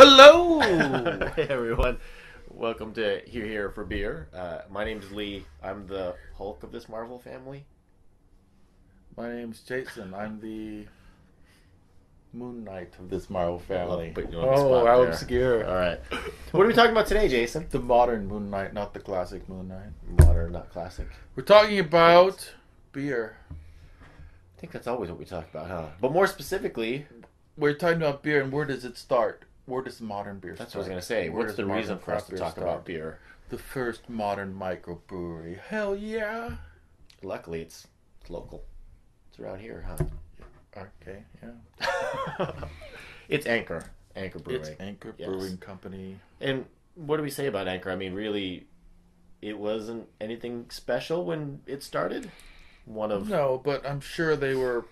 Hello! Hey everyone, welcome to Here for Beer. My name's Lee. I'm the Hulk of this Marvel family. My name's Jason. I'm the Moon Knight of this Marvel family. How obscure. All right. What are we talking about today, Jason? The modern Moon Knight, not the classic Moon Knight. Modern, not classic. We're talking about beer. I think that's always what we talk about, huh? But more specifically, We're talking about beer, and where does it start? Where does modern beer start? that's what I was going to say. Where What's does the modern reason for us craft to talk start? about beer? The first modern microbrewery. Hell yeah! Luckily, it's local. It's around here, huh? Okay, yeah. It's Anchor Brewing. It's Anchor Yes. Brewing Company. And what do we say about Anchor? I mean, really, it wasn't anything special when it started. No, but I'm sure they were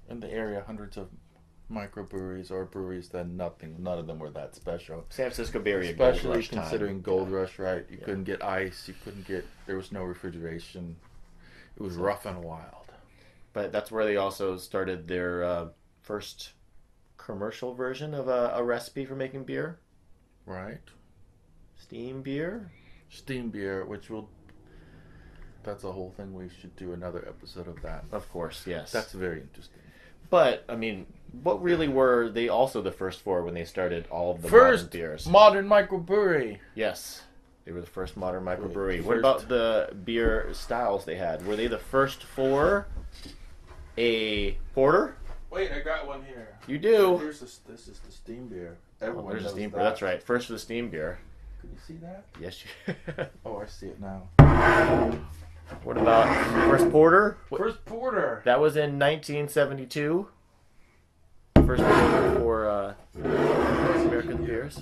in the area, hundreds of microbreweries or breweries that none of them were that special. San Francisco Bay Area, Especially Gold Rush considering time. Gold Rush, right? You couldn't get ice, there was no refrigeration. It was rough and wild. But that's where they also started their first commercial version of a recipe for making beer. Right? Steam beer. Steam beer, that's a whole thing. We should do another episode of that. Of course, yes. That's very interesting. But, I mean, what really were they also the first for when they started all of the First modern beers? modern microbrewery. Yes. They were the first modern microbrewery. First. What about the beer styles they had? Were they the first for a porter? Wait, I got one here. You do. This is the steam beer. Oh, Everyone there's a knows steam that. beer. That's right. First for the steam beer. Can you see that? Yes, you. Oh, I see it now. What about first porter? First porter. That was in 1972. First porter for North American beers.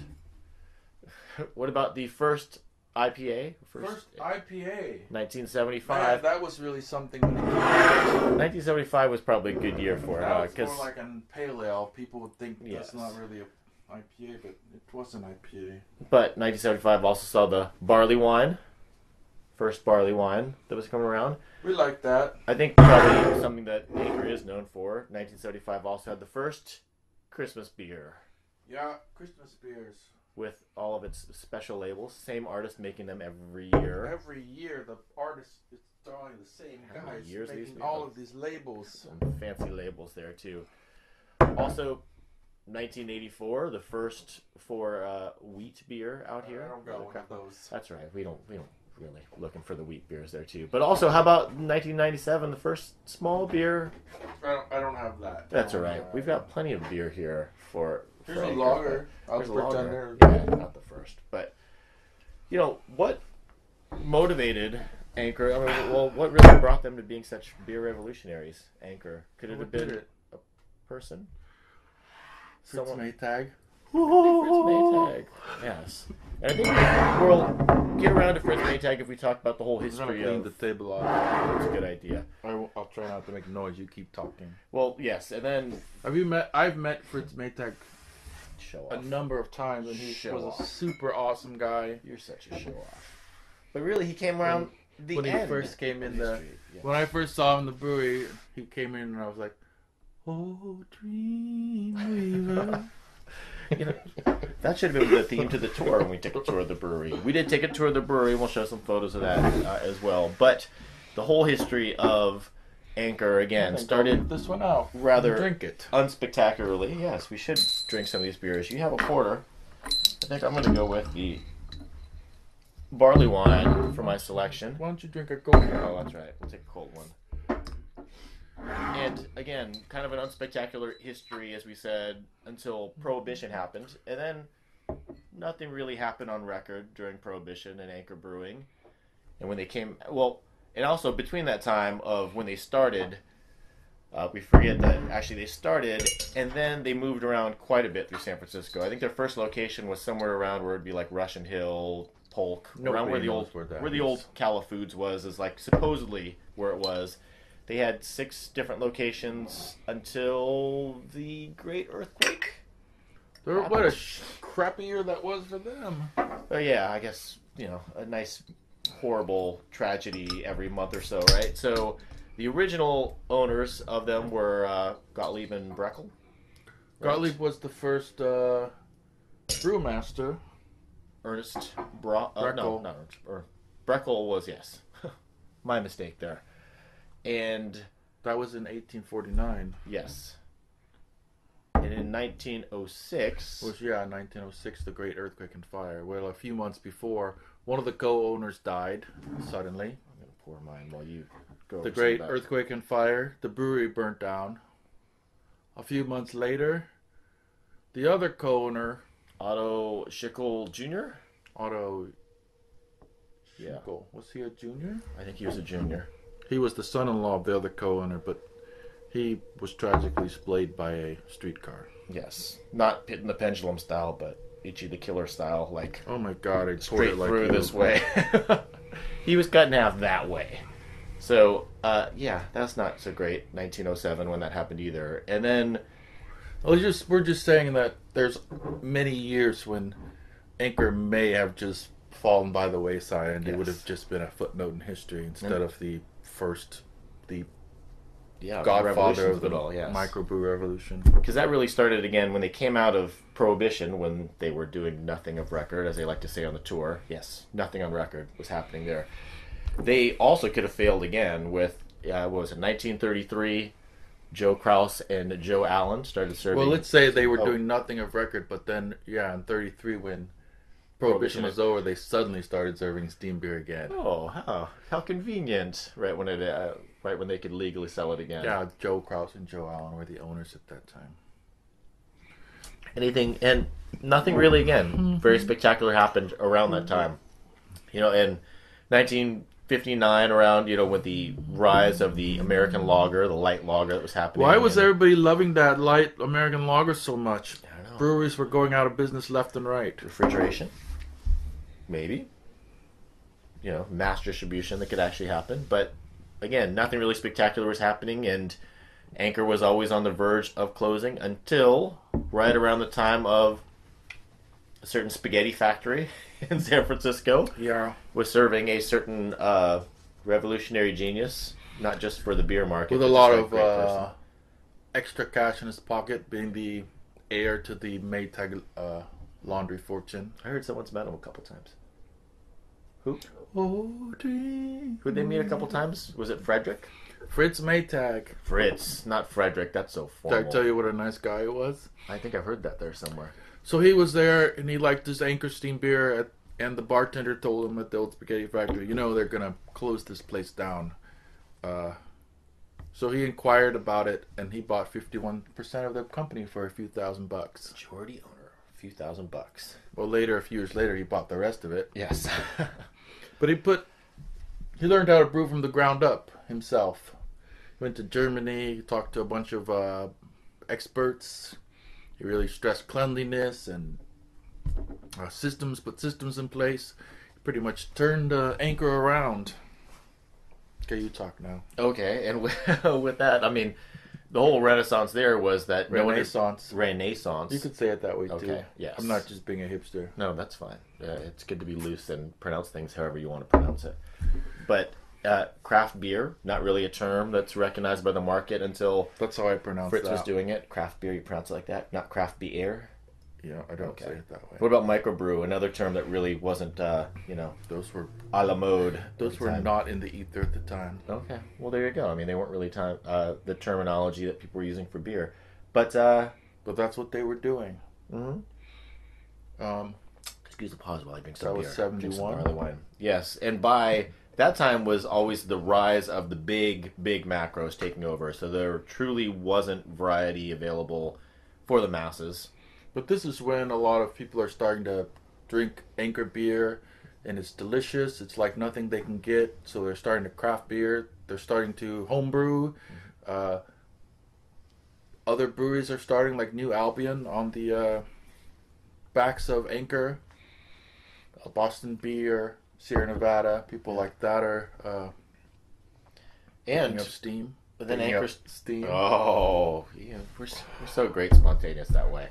What about the first IPA? First IPA. 1975. That was really something. When it came 1975 was probably a good year for it, that was because more like an pale ale. People would think Yes. that's not really an IPA, but it was an IPA. but 1975 also saw the barley wine. First barley wine that was coming around. We like that. I think probably something that Anchor is known for. 1975 also had the first Christmas beer Yeah, Christmas beers. with all of its special labels. Same artist making them every year. Every year, the artist is drawing the same How many guys years these making people? all of these labels. Some fancy labels there too. Also, 1984, the first for wheat beer out here. I don't got one of those. That's right. We don't really looking for the wheat beers there too. But also, how about 1997, the first small beer? I don't have that. That's all right. We've got plenty of beer here for. Here's for a Anchor, lager. but I'll there's a pretend lager. there's- Yeah, not the first, but what motivated Anchor? I mean, well, what really brought them to being such beer revolutionaries? Anchor, could it have What did been it? a person? Fritz Someone- Maytag. Fritz Maytag. Yes. And I think we'll get around to Fritz Maytag if we talk about the whole I'm gonna history clean of. the table off. That's a good idea. I'll try not to make noise. You keep talking. Well, yes, and then I've met Fritz Maytag show a off. number of times, and he Show was off. a super awesome guy. You're such a show off. But really, he came around the When he end. first came in of the history. Yes. when I first saw him in the brewery, he came in and I was like, "Oh, Dreamweaver." You know, that should have been the theme to the tour when we took a tour of the brewery. We did take a tour of the brewery. We'll show some photos of that as well. But the whole history of Anchor, again, started this one out. rather Drink it. unspectacularly. Yes, we should drink some of these beers. You have a porter. I think I'm going to go with the barley wine for my selection. Why don't you drink a cold one? Oh, that's right. We'll take a cold one. And again, kind of an unspectacular history, as we said, until Prohibition happened. And then nothing really happened on record during Prohibition and Anchor Brewing. And when they came, and also between that time of when they started, we forget that actually they started and then they moved around quite a bit through San Francisco. I think their first location was somewhere around where it'd be like Russian Hill, Polk, around where the old Cala Foods was, is like supposedly where it was. They had 6 different locations until the Great Earthquake. What a crappy year that was for them. But yeah, I guess, a nice, horrible tragedy every month or so, right? So the original owners of them were Gottlieb and Breckel. Gottlieb was the first brewmaster. Ernest Breckel. No, not Ernest. Breckel was, yes. My mistake there. And That was in 1849. yes. And in 1906... Was, yeah, in 1906, the Great Earthquake and Fire. Well, a few months before, one of the co-owners died suddenly. I'm going to pour mine while you go over The Great some of that. Earthquake and Fire. The brewery burnt down. A few months later, the other co-owner, Otto Schickel Jr.? Otto Yeah. Schickel, was he a junior? I think he was a junior. He was the son-in-law of the other co-owner, but he was tragically splayed by a streetcar. Yes. Not Pit in the Pendulum style, but Ichi the Killer style, like Oh my God! I straight it like through you. this way. He was cut in half that way. So, yeah, that's not so great, 1907, when that happened either. And then... We're just saying that there's many years when Anchor may have just fallen by the wayside, and it would have just been a footnote in history instead of the godfather of the microbrew revolution. Because that really started again when they came out of Prohibition, when they were doing nothing of record, as they like to say on the tour. Yes, nothing on record was happening there. They also could have failed again with, what was it, 1933, Joe Kraus and Joe Allen started serving... Well, let's say they were doing nothing of record, but then, yeah, in 33, when Prohibition was over, they suddenly started serving steam beer again. Oh, how convenient! Right when they could legally sell it again. Yeah, Joe Kraus and Joe Allen were the owners at that time. Anything and nothing really again very spectacular happened around that time. You know, in 1959, around, you know, with the rise of the American lager, the light lager that was happening. Why was everybody loving that light American lager so much? I don't know. Breweries were going out of business left and right. Refrigeration? Maybe. You know, mass distribution that could actually happen. But again, nothing really spectacular was happening, and Anchor was always on the verge of closing until right around the time of a certain spaghetti factory in San Francisco. Yeah. Was serving a certain revolutionary genius, not just for the beer market. With a but lot just a of great person. extra cash in his pocket, being the heir to the Maytag laundry fortune. I heard someone's met him a couple times. Who? Who'd Who'd they meet a couple times? Was it Frederick? Fritz Maytag. Fritz, not Frederick. That's so Did formal. I tell you what a nice guy he was? I think I've heard that there somewhere. So he was there, and he liked his Anchor steam beer, and the bartender told him at the old spaghetti factory, you know, they're going to close this place down. So he inquired about it, and he bought 51% of the company for a few $1,000. Majority owner, a few $1,000. Well, later, a few years later, he bought the rest of it. Yes. But he learned how to brew from the ground up himself. He went to Germany, he talked to a bunch of experts. He really stressed cleanliness and put systems in place. He pretty much turned Anchor around. Okay, you talk now. Okay, and with that, I mean, the whole renaissance there was that Renaissance. Renaissance. You could say it that way too. Okay, yes. I'm not just being a hipster. No, that's fine. It's good to be loose and pronounce things however you want to pronounce it. But craft beer, not really a term that's recognized by the market until That's how I pronounce Fritz that. was doing it. Craft beer, you pronounce it like that, not craft beer. Yeah, I don't Okay. say it that way. What about microbrew? Another term that really wasn't, Those were a la mode. those at the were time. not in the ether at the time. Okay. Well, there you go. I mean, they weren't really the terminology that people were using for beer. But, But that's what they were doing. excuse the pause while I drink That some was beer. Drink some 71. barley wine. Yes, and by that time was always the rise of the big macros taking over. So there truly wasn't variety available for the masses. But this is when a lot of people are starting to drink Anchor beer, and it's delicious. It's like nothing they can get, so they're starting to craft beer. They're starting to homebrew. Other breweries are starting, like New Albion, on the backs of Anchor. Boston Beer, Sierra Nevada, people like that are And picking up steam. but then Picking up Anchor's steam. Oh, yeah, we're so great spontaneous that way.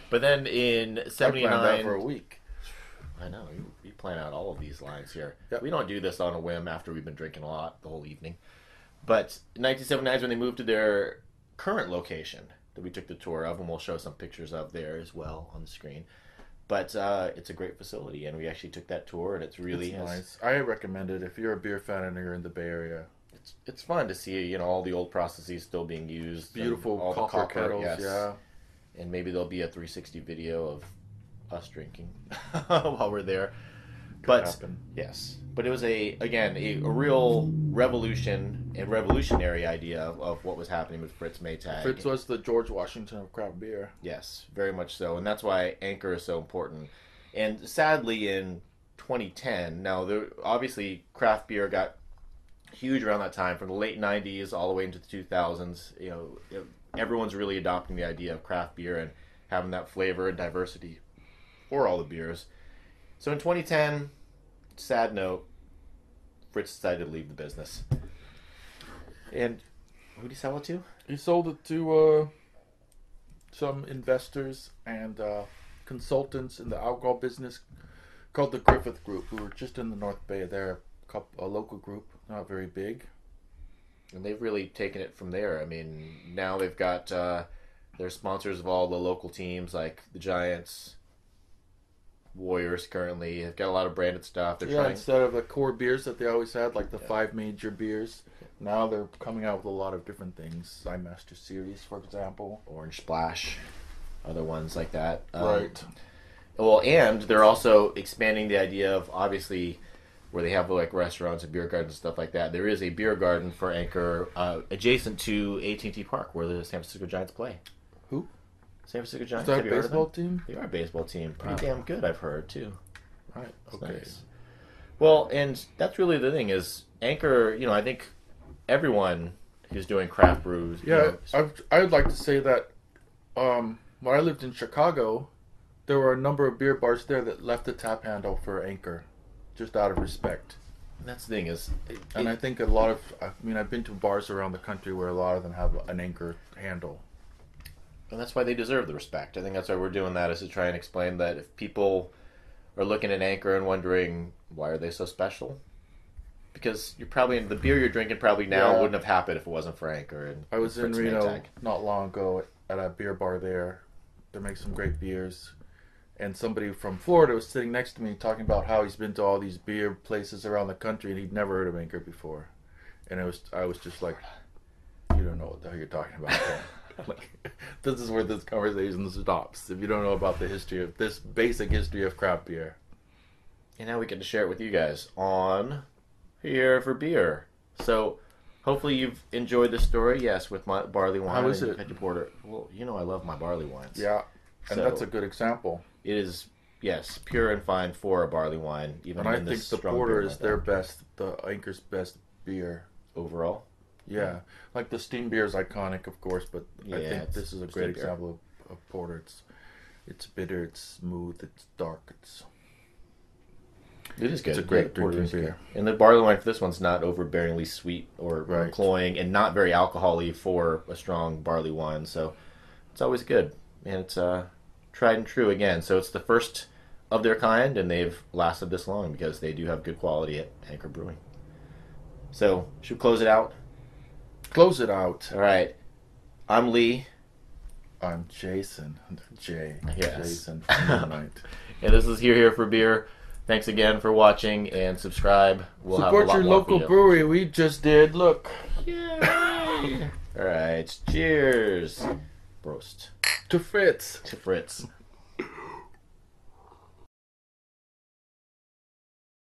But then in I planned that '79, for a week. I know you plan out all of these lines here. Yep. We don't do this on a whim after we've been drinking a lot the whole evening. But 1979 is when they moved to their current location, that we took the tour of, and we'll show some pictures of there as well on the screen. But it's a great facility, and we actually took that tour, and it's really nice. I recommend it if you're a beer fan and you're in the Bay Area. It's fun to see, all the old processes still being used. Beautiful all copper the copper kettles, yeah. And maybe there'll be a 360 video of us drinking while we're there. But happen. Yes, but it was a real revolution and revolutionary idea of what was happening with Fritz Maytag. Fritz was the George Washington of craft beer. Yes, very much so, and that's why Anchor is so important. And sadly, in 2010, now obviously craft beer got huge around that time, from the late 90s all the way into the 2000s. Everyone's really adopting the idea of craft beer and having that flavor and diversity for all the beers. So in 2010, sad note, Fritz decided to leave the business. And who did he sell it to? He sold it to some investors and consultants in the alcohol business called the Griffith Group, who were just in the North Bay. They're a local group, not very big. And they've really taken it from there. I mean, now they've got they're sponsors of all the local teams, like the Giants, Warriors currently. They've got a lot of branded stuff. They're trying... instead of the core beers that they always had, like the 5 major beers, now they're coming out with a lot of different things. Master Series, for example. Orange Splash, other ones like that. Right. Well, and they're also expanding the idea of, obviously, where they have like restaurants and beer gardens and stuff like that. There is a beer garden for Anchor adjacent to AT&T Park, where the San Francisco Giants play. Who? San Francisco Giants. Is that a baseball team? They are a baseball team. Pretty damn good, I've heard, too. Right. It's Okay. nice. Well, and that's really the thing is Anchor, I think everyone who's doing craft brews. Yeah, I would like to say that when I lived in Chicago, there were a number of beer bars there that left the tap handle for Anchor, just out of respect. And that's the thing is... And I think I've been to bars around the country where a lot of them have an Anchor handle. And that's why they deserve the respect. I think that's why we're doing that, is to try and explain that if people are looking at Anchor and wondering, why are they so special? Because the beer you're drinking probably now wouldn't have happened if it wasn't for Anchor. And I was in Fritz Reno Maytag. not long ago at a beer bar there. They make some great beers. And somebody from Florida was sitting next to me talking about how he's been to all these beer places around the country and he'd never heard of Anchor before. And I was just like, you don't know what the hell you're talking about. Like, this is where this conversation stops. If you don't know about the history of this basic history of craft beer. And now we get to share it with you guys on Here for Beer. So hopefully you've enjoyed this story. Yes, with my barley wine. How is it? You've had your porter. Well, I love my barley wines. Yeah, and So, that's a good example. It is, yes, pure and fine for a barley wine. Even And I in think this the strong porter beer is like their that. best, the Anchor's best beer. Overall. Yeah, like the steam beer is iconic, of course, but I Yeah, think it's this is a steam great beer. example of porter. It's bitter, it's smooth, it's dark, It is good. It's a great Yeah, porter drinking is good. beer. And the barley wine for this one's not overbearingly sweet or Right. cloying, and not very alcohol-y for a strong barley wine. So it's always good. And it's tried and true again. So it's the first of their kind, and they've lasted this long because they do have good quality at Anchor Brewing. So should we close it out? Close it out. All right. I'm Lee. I'm Jason. Jay. Yes. Jason from Midnight. And this is Here for Beer. Thanks again for watching, and subscribe. We'll have a Support lot your more local for you. brewery. We just did. Look. Yay! All right. Cheers. Prost. To Fritz. To Fritz.